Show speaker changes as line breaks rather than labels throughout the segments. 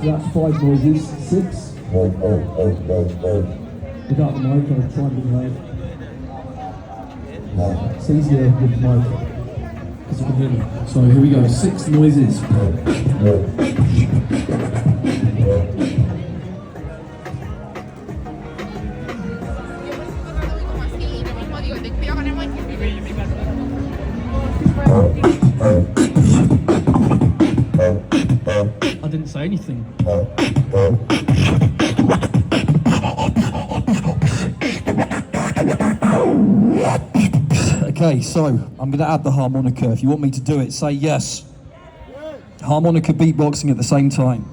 That's 5 noises. 6. Without the mic, I'll try and be heard. It's easier with the mic, because you can hear me. So here we go, 6 noises. I didn't say anything. Okay, so I'm going to add the harmonica. If you want me to do it, say yes. Harmonica beatboxing at the same time.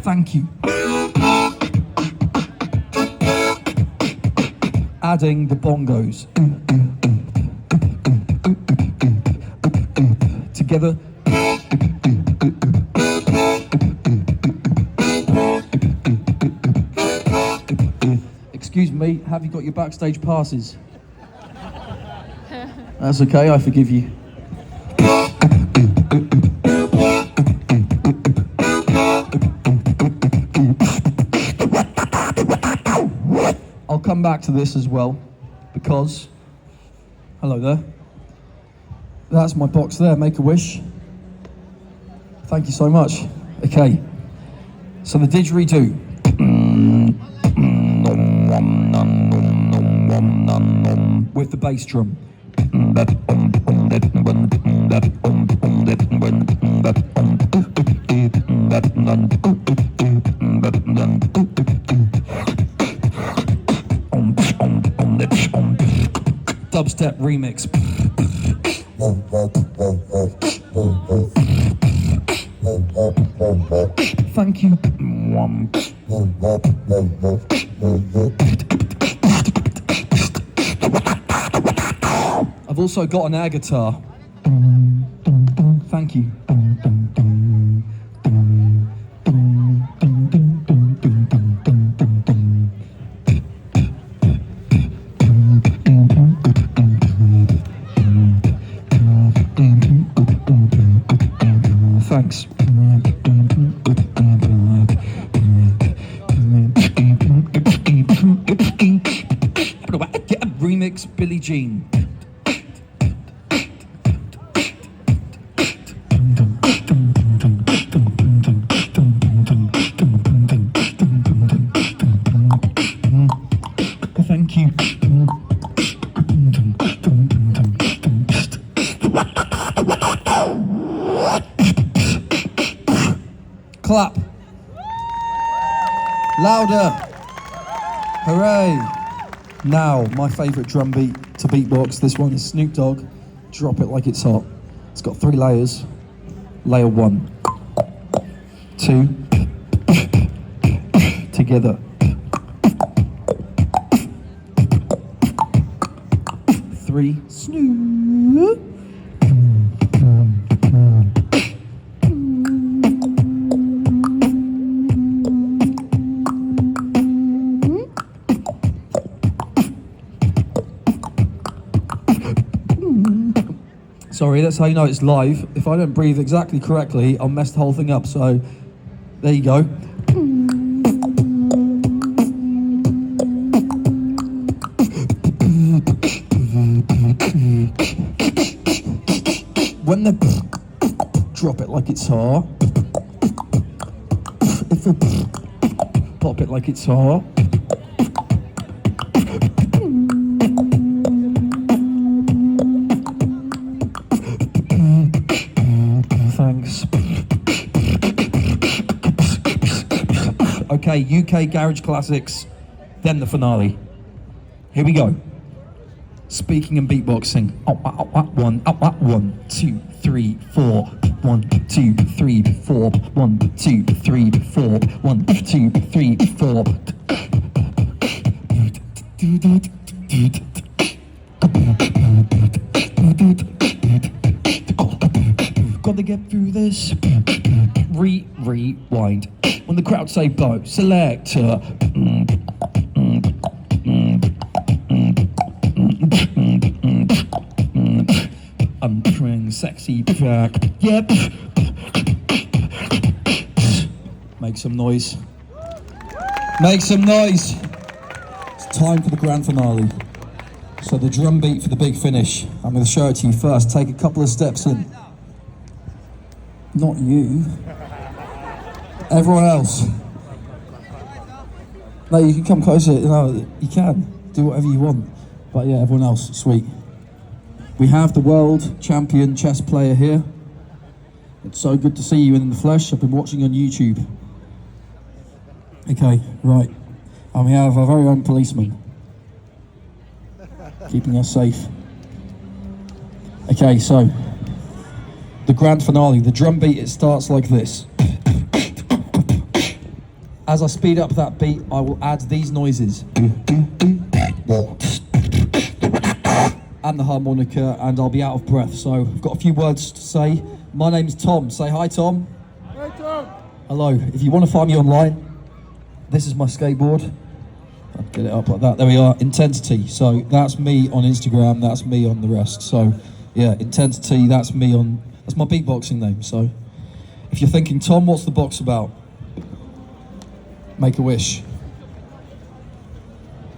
Thank you. Adding the bongos. Together. Excuse me, have you got your backstage passes? That's okay, I forgive you. I'll come back to this as well, because, hello there. That's my box there, make a wish. Thank you so much. Okay, so the didgeridoo. With the bass drum. Dubstep remix. Thank you. I've also got an air guitar. Thank you. Thanks. Remix Billie Jean. Thank you. Clap. Louder. Hooray. Now, my favourite drum beat to beatbox. This one is Snoop Dogg, Drop It Like It's Hot. It's got 3 layers. Layer 1. 2. Together. 3. Snoop. Sorry, that's how you know it's live. If I don't breathe exactly correctly, I'll mess the whole thing up. So, there you go. When the drop it like it's hot. If the pop it like it's hot. Okay, UK Garage Classics, then the finale. Here we go. Speaking and beatboxing. 1, 2, 3, 4. 1, 2, 3, 4. 1, 2, 3, 4. 1, 2, 3, 4. Got the get through this. Rewind. When the crowd say bo, selector. Untring sexy track. Yep. Make some noise. Make some noise. It's time for the grand finale. So the drum beat for the big finish. I'm going to show it to you first. Take a couple of steps in. Not you. Everyone else. No, you can come closer. No, you can. Do whatever you want. But yeah, everyone else. Sweet. We have the world champion chess player here. It's so good to see you in the flesh. I've been watching on YouTube. Okay, right. And we have our very own policeman. Keeping us safe. Okay, so the grand finale, the drum beat, it starts like this. As I speed up that beat, I will add these noises. And the harmonica, and I'll be out of breath. So I've got a few words to say. My name's Tom. Say hi, Tom.
Hi, Tom.
Hello. If you want to find me online, this is my skateboard. I'll get it up like that. There we are. Intensity. So that's me on Instagram. That's me on the rest. So yeah, Intensity. That's me on. That's my beatboxing name. So if you're thinking, Tom, what's the box about? Make a wish.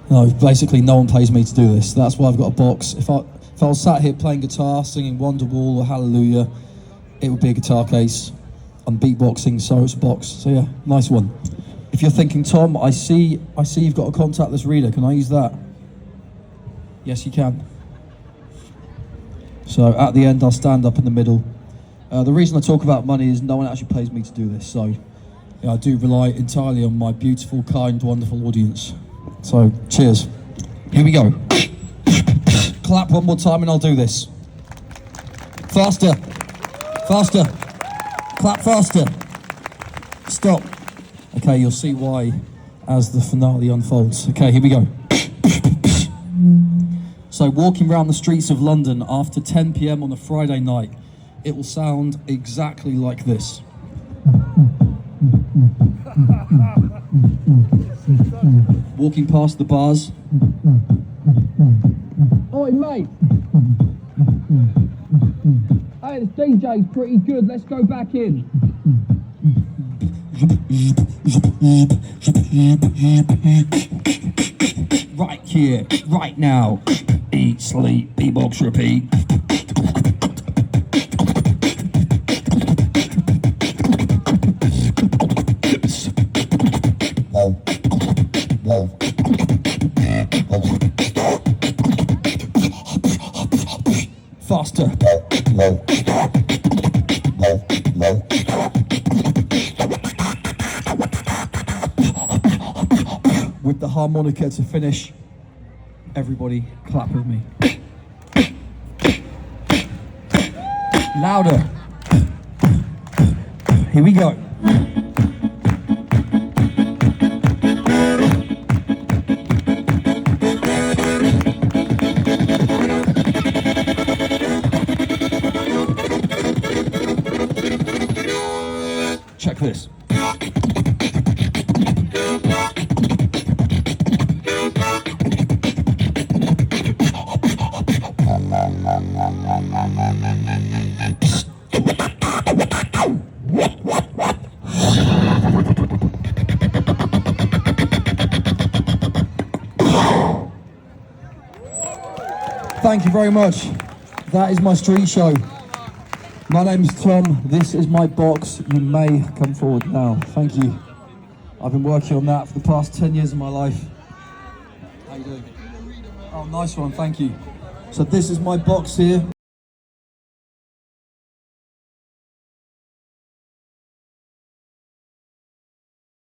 No, basically no one pays me to do this. That's why I've got a box. If I was sat here playing guitar, singing Wonderwall or Hallelujah, it would be a guitar case. I'm beatboxing, so it's a box. So yeah, nice one. If you're thinking, Tom, I see you've got a contactless reader. Can I use that? Yes, you can. So at the end, I'll stand up in the middle. The reason I talk about money is no one actually pays me to do this. So yeah, I do rely entirely on my beautiful, kind, wonderful audience. So, cheers. Here we go. Clap one more time and I'll do this. Faster. Faster. Clap faster. Stop. Okay, you'll see why as the finale unfolds. Okay, here we go. So, walking around the streets of London after 10 p.m. on a Friday night, it will sound exactly like this. Walking past the bars. Oi, mate. Hey, this DJ's pretty good. Let's go back in. Right here, right now. Eat, sleep, beatbox, repeat. Faster. With the harmonica to finish, everybody clap with me. Louder. Here we go. Check this. Thank you very much. That is my street show. My name's Tom. This is my box. You may come forward now. Thank you. I've been working on that for the past 10 years of my life. How you doing? Oh, nice one. Thank you. So this is my box here.